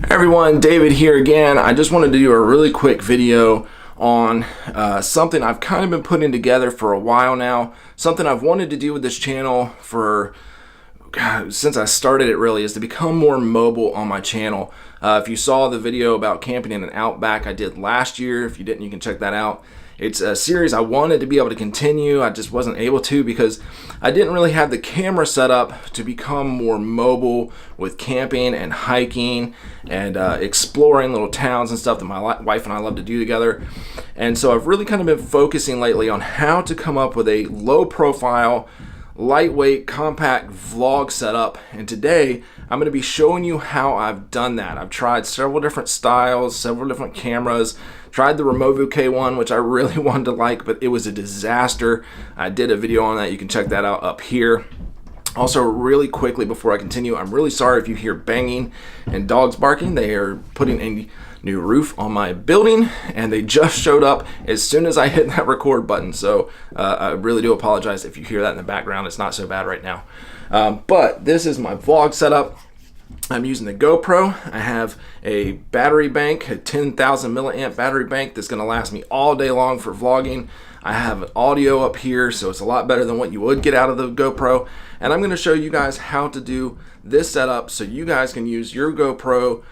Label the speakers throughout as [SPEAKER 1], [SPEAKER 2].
[SPEAKER 1] Everyone, David here again. I just wanted to do a really quick video on something I've kind of been putting together for a while now. Something I've wanted to do with this channel for since I started it, really, is to become more mobile on my channel. If you saw the video about camping in an outback I did last year, if you didn't, you can check that out. It's a series I wanted to be able to continue. I just wasn't able to because I didn't really have the camera set up to become more mobile with camping and hiking and exploring little towns and stuff that my wife and I love to do together. And so I've really kind of been focusing lately on how to come up with a low profile, lightweight, compact vlog setup. And today I'm going to be showing you how I've done that. I've tried several different styles, several different cameras. Tried the Removu K1, which I really wanted to like, but it was a disaster. I did a video on that. You can check that out up here. Also, really quickly before I continue, I'm really sorry if you hear banging and dogs barking. They are putting a new roof on my building, and they just showed up as soon as I hit that record button. So I really do apologize if you hear that in the background. It's not so bad right now. But this is my vlog setup. I'm using the GoPro. I have a battery bank, a 10,000 milliamp battery bank that's going to last me all day long for vlogging. I have audio up here, so it's a lot better than what you would get out of the GoPro. And I'm going to show you guys how to do this setup so you guys can use your GoPro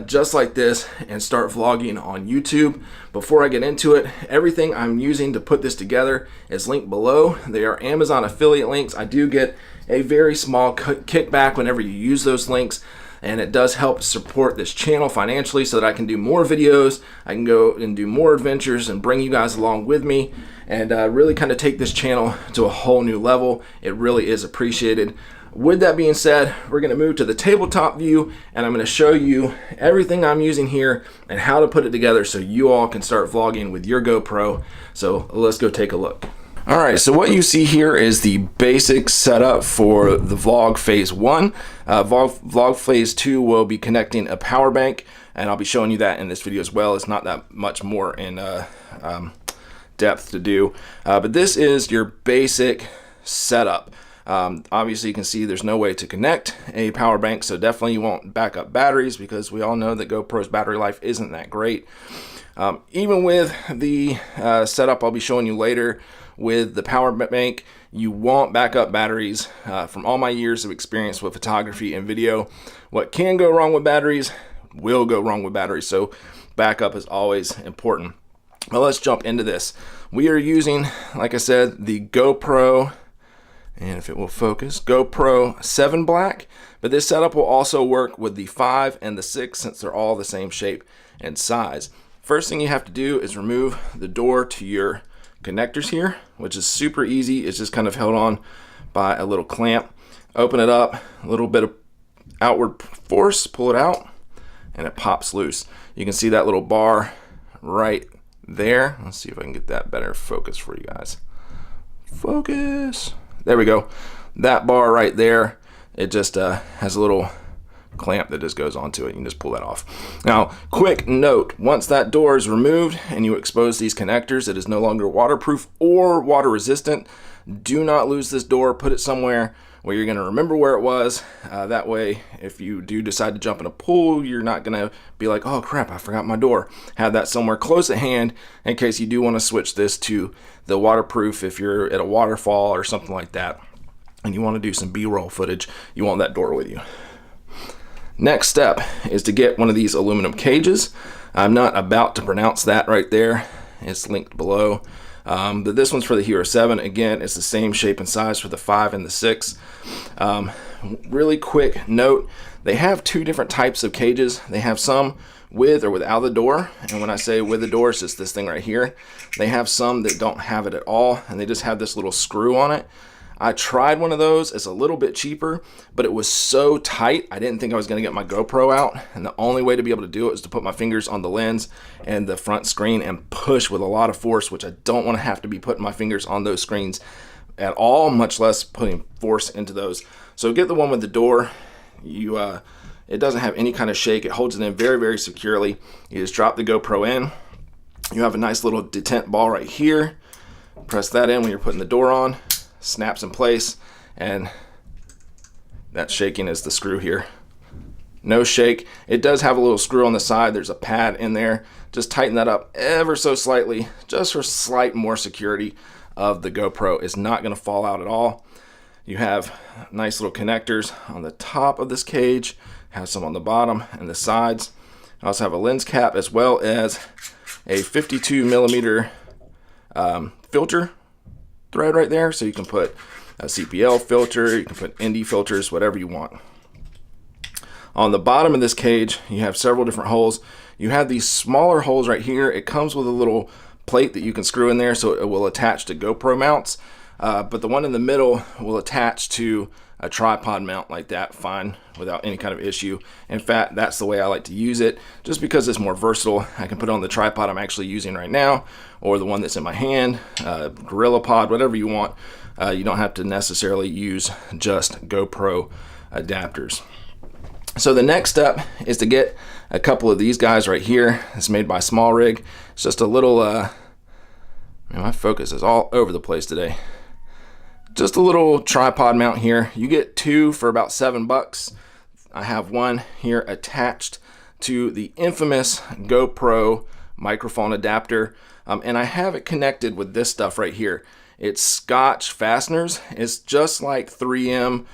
[SPEAKER 1] just like this and start vlogging on YouTube. Before I get into it, everything I'm using to put this together is linked below. They are Amazon affiliate links. I do get a very small kickback whenever you use those links, and it does help support this channel financially so that I can do more videos. I can go and do more adventures and bring you guys along with me and really kind of take this channel to a whole new level. It really is appreciated. With that being said, we're going to move to the tabletop view, and I'm going to show you everything I'm using here and how to put it together so you all can start vlogging with your GoPro. So let's go take a look. All right, so what you see here is the basic setup for the vlog phase 1. Vlog phase 2 will be connecting a power bank, and I'll be showing you that in this video as well. It's not that much more in depth to do, but this is your basic setup. Obviously you can see there's no way to connect a power bank, so definitely you won't back up batteries because we all know that GoPro's battery life isn't that great. Even with the setup I'll be showing you later with the power bank, you won't back up batteries. From all my years of experience with photography and video, what can go wrong with batteries will go wrong with batteries, so backup is always important. But let's jump into this. We are using, like I said, the GoPro, and if it will focus, GoPro 7 Black, but this setup will also work with the 5 and the 6 since they're all the same shape and size. First thing you have to do is remove the door to your connectors here, which is super easy. It's just kind of held on by a little clamp. Open it up, a little bit of outward force, pull it out, and it pops loose. You can see that little bar right there. Let's see if I can get that better focus for you guys. Focus. There we go. That bar right there, it just has a little clamp that just goes onto it. You can just pull that off. Now, quick note, once that door is removed and you expose these connectors, it is no longer waterproof or water resistant. Do not lose this door. Put it somewhere where you're going to remember where it was. That way, if you do decide to jump in a pool, you're not going to be like, oh crap, I forgot my door. Have that somewhere close at hand in case you do want to switch this to the waterproof if you're at a waterfall or something like that and you want to do some B-roll footage. You want that door with you. Next step is to get one of these aluminum cages. I'm not about to pronounce that right there. It's linked below. But this one's for the Hero 7. Again, it's the same shape and size for the 5 and the 6. Really quick note, they have two different types of cages. They have some with or without the door. And when I say with the door, it's just this thing right here. They have some that don't have it at all, and they just have this little screw on it. I tried one of those. It's a little bit cheaper, but it was so tight I didn't think I was going to get my GoPro out, and the only way to be able to do it was to put my fingers on the lens and the front screen and push with a lot of force, which I don't want to have to be putting my fingers on those screens at all, much less putting force into those. So get the one with the door. It doesn't have any kind of shake. It holds it in very, very securely. You just drop the GoPro in. You have a nice little detent ball right here. Press that in when you're putting the door on. Snaps in place, and that shaking is the screw here. no shake. It does have a little screw on the side. There's a pad in there. Just tighten that up ever so slightly, just for slight more security of the GoPro. It's not going to fall out at all. You have nice little connectors on the top of this cage, have some on the bottom and the sides. I also have a lens cap as well as a 52 millimeter filter thread right there, so you can put a CPL filter, you can put ND filters, whatever you want. On the bottom of this cage, you have several different holes. You have these smaller holes right here. It comes with a little plate that you can screw in there, so it will attach to GoPro mounts. But the one in the middle will attach to a tripod mount like that, fine, without any kind of issue. In fact, that's the way I like to use it, just because it's more versatile. I can put it on the tripod I'm actually using right now, or the one that's in my hand, Gorilla Pod, whatever you want. You don't have to necessarily use just GoPro adapters. So the next step is to get a couple of these guys right here. It's made by Small Rig. It's just a little, man, my focus is all over the place today. Just a little tripod mount here. You get two for about $7. I have one here attached to the infamous GoPro microphone adapter, and I have it connected with this stuff right here. It's Scotch fasteners. It's just like 3M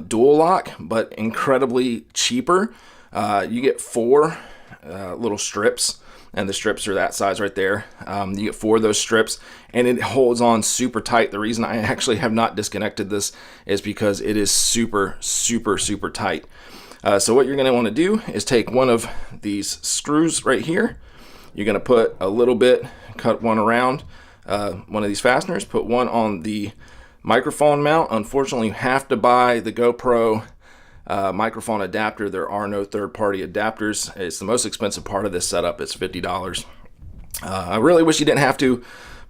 [SPEAKER 1] dual lock, but incredibly cheaper. You get four little strips, and the strips are that size right there. You get four of those strips, and it holds on super tight. The reason I actually have not disconnected this is because it is super, super, super tight. So what you're going to want to do is take one of these screws right here. You're going to put a little bit, cut one around one of these fasteners, put one on the microphone mount. Unfortunately, you have to buy the GoPro microphone adapter. There are no third-party adapters. It's the most expensive part of this setup. It's $50. I really wish you didn't have to,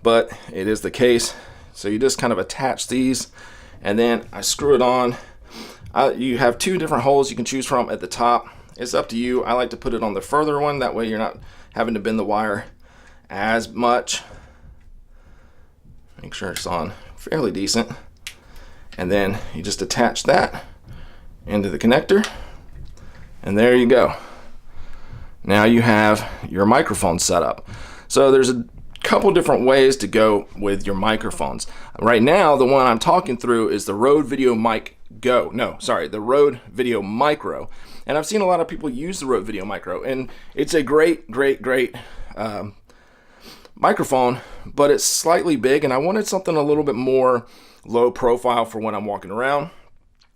[SPEAKER 1] but it is the case. So you just kind of attach these, and then I screw it on. You have two different holes you can choose from at the top. It's up to you. I like to put it on the further one. That way you're not having to bend the wire as much. Make sure it's on fairly decent. And then you just attach that into the connector, and there you go. Now you have your microphone set up. So there's a couple different ways to go with your microphones. Right now, the one I'm talking through is the Rode Video Mic Go. No, sorry, the Rode Video Micro. And I've seen a lot of people use the Rode Video Micro, and it's a great microphone, but it's slightly big, and I wanted something a little bit more low profile for when I'm walking around.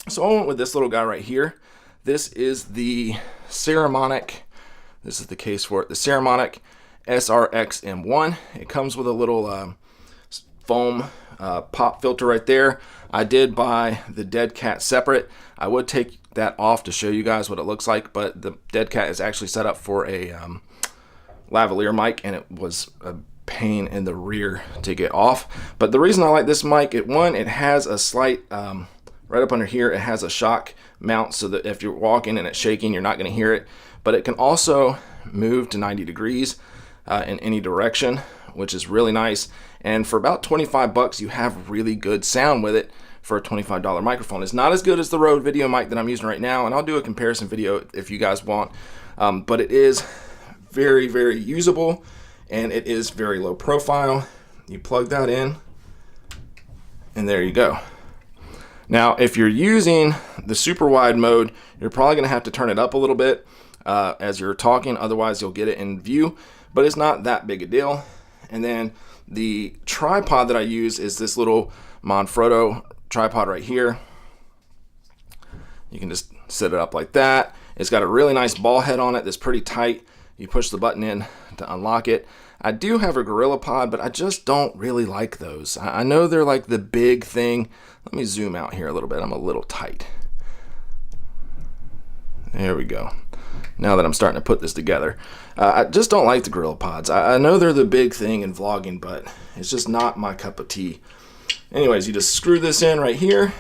[SPEAKER 1] So I went with this little guy right here. This is the Ceremonic, this is the case for it, the Ceremonic SRX M1. It comes with a little foam pop filter right there. I did buy the Dead Cat separate. I would take that off to show you guys what it looks like, but the Dead Cat is actually set up for a lavalier mic, and it was a pain in the rear to get off. But the reason I like this mic, it has a slight right up under here, it has a shock mount so that if you're walking and it's shaking, you're not going to hear it. But it can also move to 90 degrees in any direction, which is really nice. And for about $25, you have really good sound with it for a $25 microphone. It's not as good as the Rode Video Mic that I'm using right now, and I'll do a comparison video if you guys want. But it is very, very usable, and it is very low profile. You plug that in, and there you go. Now, if you're using the super wide mode, you're probably going to have to turn it up a little bit as you're talking, otherwise you'll get it in view, but it's not that big a deal. And then the tripod that I use is this little Manfrotto tripod right here. You can just set it up like that. It's got a really nice ball head on it that's pretty tight. You push the button in to unlock it. I do have a Gorilla Pod, but I just don't really like those. I know they're like the big thing. Let me zoom out here a little bit. I'm a little tight. There we go. Now that I'm starting to put this together. I just don't like the Gorilla Pods. I know they're the big thing in vlogging, but it's just not my cup of tea. Anyways, you just screw this in right here,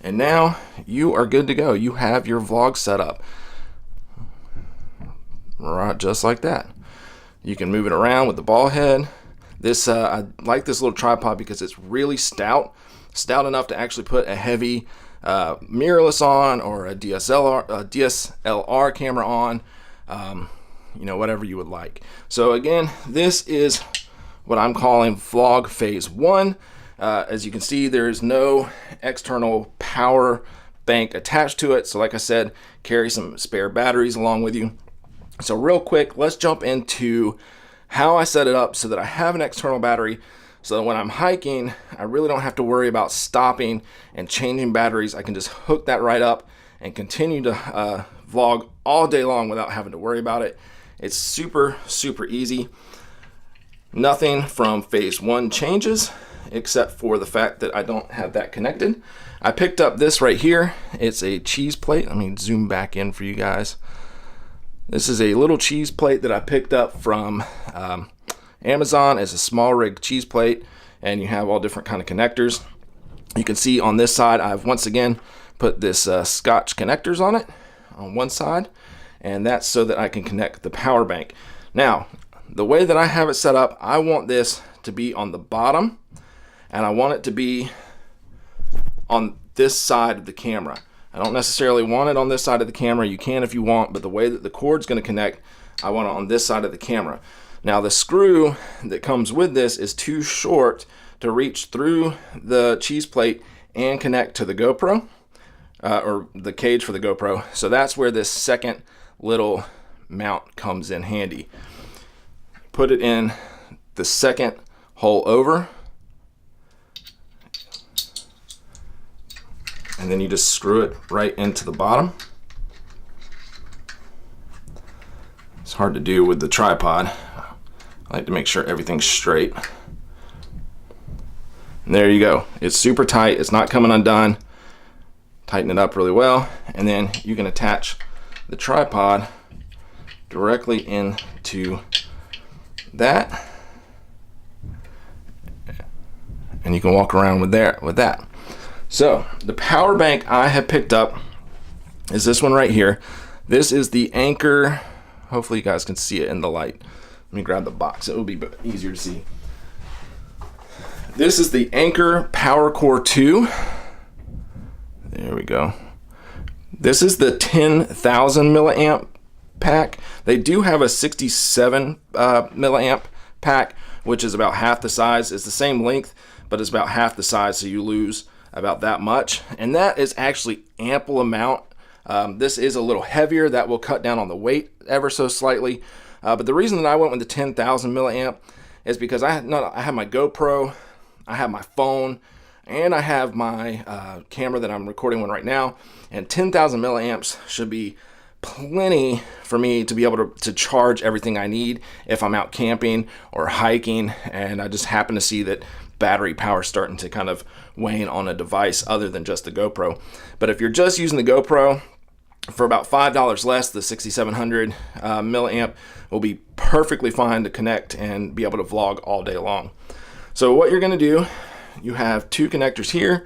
[SPEAKER 1] and now you are good to go. You have your vlog set up. Right, just like that. You can move it around with the ball head. This I like this little tripod because it's really stout enough to actually put a heavy mirrorless on, or a DSLR camera on, you know, whatever you would like. So again, this is what I'm calling vlog phase 1. As you can see, there's no external power bank attached to it. So like I said, carry some spare batteries along with you. So real quick, let's jump into how I set it up so that I have an external battery, so that when I'm hiking, I really don't have to worry about stopping and changing batteries. I can just hook that right up and continue to vlog all day long without having to worry about it. It's super, super easy. Nothing from phase 1 changes, except for the fact that I don't have that connected. I picked up this right here. It's a cheese plate. Let me zoom back in for you guys. This is a little cheese plate that I picked up from Amazon. As a small rig cheese plate, and you have all different kind of connectors. You can see on this side, I've once again put this Scotch connectors on it on one side, and that's so that I can connect the power bank. Now, the way that I have it set up, I want this to be on the bottom, and I want it to be on this side of the camera. I don't necessarily want it on this side of the camera. You can if you want, but the way that the cord's going to connect, I want it on this side of the camera. Now the screw that comes with this is too short to reach through the cheese plate and connect to the GoPro, or the cage for the GoPro. So that's where this second little mount comes in handy. Put it in the second hole over, and then you just screw it right into the bottom. It's hard to do with the tripod. I like to make sure everything's straight. And there you go. It's super tight. It's not coming undone. Tighten it up really well, and then you can attach the tripod directly into that, and you can walk around with that. So the power bank I have picked up is this one right here. This is the Anker. Hopefully you guys can see it in the light. Let me grab the box. It will be easier to see. This is the Anker Power Core 2. There we go. This is the 10,000 milliamp pack. They do have a 67 milliamp pack, which is about half the size. It's the same length, but it's about half the size, so you lose about that much. And that is actually ample amount. This is a little heavier. That will cut down on the weight ever so slightly. But the reason that I went with the 10,000 milliamp is because I have my GoPro, I have my phone, and I have my camera that I'm recording one right now. And 10,000 milliamps should be plenty for me to be able to charge everything I need if I'm out camping or hiking, and I just happen to see that battery power starting to kind of wane on a device other than just the GoPro. But if you're just using the GoPro, for about $5 less, the 6700 milliamp will be perfectly fine to connect and be able to vlog all day long. So what you're going to do, you have two connectors here.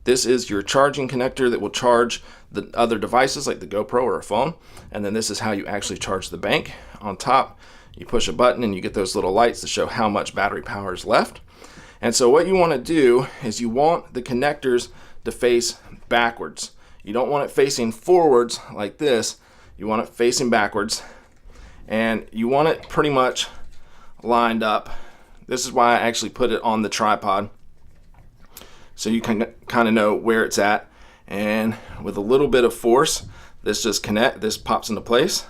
[SPEAKER 1] This is your charging connector that will charge the other devices like the GoPro or a phone, and then this is how you actually charge the bank. On top, you push a button and you get those little lights to show how much battery power is left. And so what you want to do is you want the connectors to face backwards. You don't want it facing forwards like this. You want it facing backwards, and you want it pretty much lined up. This is why I actually put it on the tripod, so you can kind of know where it's at. And with a little bit of force, this pops into place.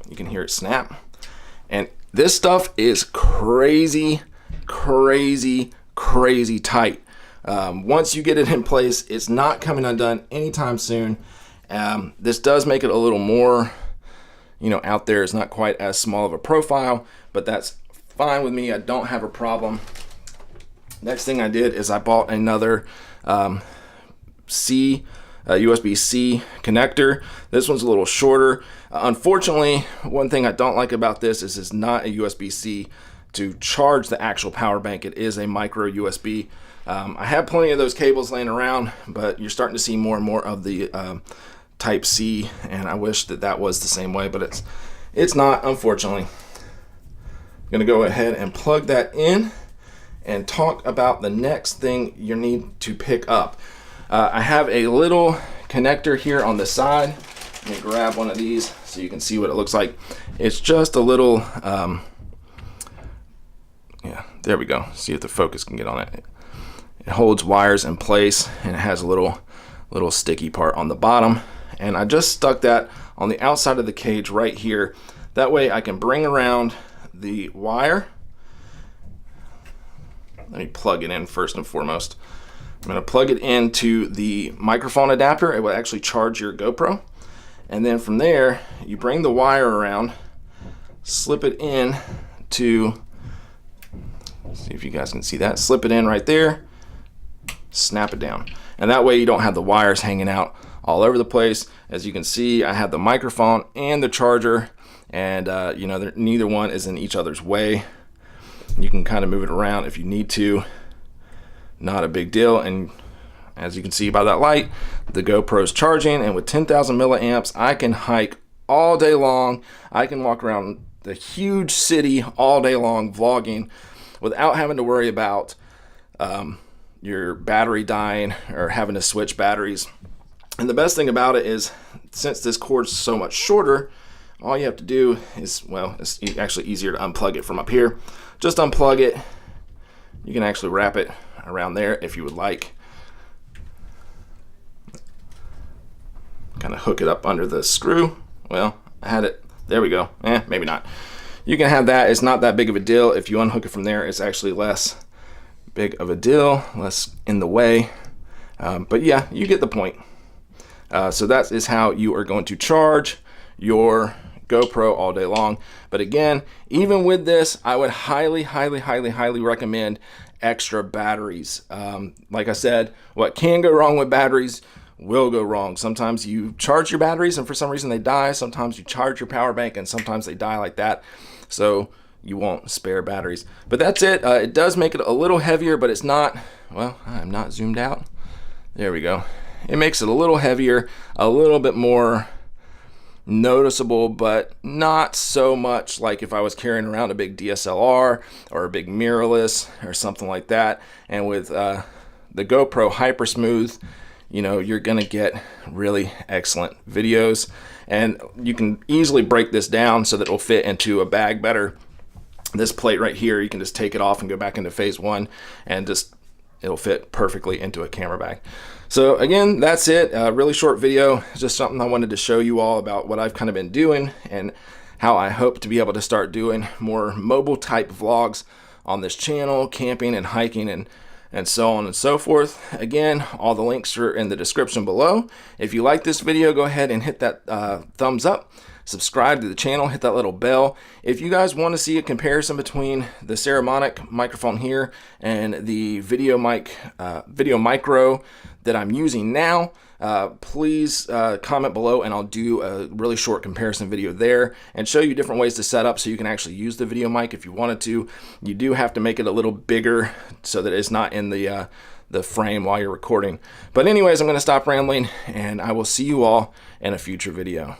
[SPEAKER 1] You can hear it snap. And this stuff is crazy, crazy, crazy tight. Once you get it in place, it's not coming undone anytime soon. This does make it a little more, out there. It's not quite as small of a profile, but that's fine with me. I don't have a problem. Next thing I did is I bought another USB-C connector. This one's a little shorter. Unfortunately, one thing I don't like about this is it's not a USB-C to charge the actual power bank. It is a micro USB. I have plenty of those cables laying around, but you're starting to see more and more of the Type C, and I wish that was the same way, but it's not, unfortunately. I'm gonna go ahead and plug that in and talk about the next thing you need to pick up. I have a little connector here on the side. Let me grab one of these so you can see what it looks like. It's just a little, yeah, there we go. See if the focus can get on it. It holds wires in place, and it has a little sticky part on the bottom. And I just stuck that on the outside of the cage right here. That way I can bring around the wire. Let me plug it in first and foremost. I'm going to plug it into the microphone adapter. It will actually charge your GoPro. And then from there, you bring the wire around, slip it in to, see if you guys can see that, slip it in right there, snap it down. And that way you don't have the wires hanging out all over the place. As you can see, I have the microphone and the charger, and you know, neither one is in each other's way. You can kind of move it around if you need to. Not a big deal. And as you can see by that light, the GoPro's charging, and with 10,000 milliamps, I can hike all day long. I can walk around the huge city all day long vlogging without having to worry about your battery dying or having to switch batteries. And the best thing about it is, since this cord's so much shorter, all you have to do is, well, it's actually easier to unplug it from up here. Just unplug it. You can actually wrap it around there if you would like. Kind of hook it up under the screw. Well, I had it. There we go. Maybe not. You can have that. It's not that big of a deal. If you unhook it from there, it's actually less big of a deal, less in the way. But yeah, you get the point. So that is how you are going to charge your GoPro all day long. But again, even with this, I would highly recommend extra batteries. Like I said, what can go wrong with batteries will go wrong. Sometimes you charge your batteries and for some reason they die. Sometimes you charge your power bank and sometimes they die like that. So you want spare batteries. But that's it. It does make it a little heavier, but it's not, well, I'm not zoomed out. There we go. It makes it a little heavier, a little bit more noticeable, but not so much like if I was carrying around a big DSLR or a big mirrorless or something like that. And with the GoPro Hyper Smooth, you know, you're gonna get really excellent videos, and you can easily break this down so that it'll fit into a bag better. This plate right here, you can just take it off and go back into phase one, and just it'll fit perfectly into a camera bag. So again, that's it. A really short video, just something I wanted to show you all about what I've kind of been doing and how I hope to be able to start doing more mobile type vlogs on this channel, camping and hiking and so on and so forth. Again, all the links are in the description below. If you like this video, go ahead and hit that thumbs up, subscribe to the channel, hit that little bell. If you guys want to see a comparison between the Saramonic microphone here and the Video Micro that I'm using now, please comment below and I'll do a really short comparison video there and show you different ways to set up so you can actually use the video mic if you wanted to. You do have to make it a little bigger so that it's not in the frame while you're recording. But anyways, I'm going to stop rambling, and I will see you all in a future video.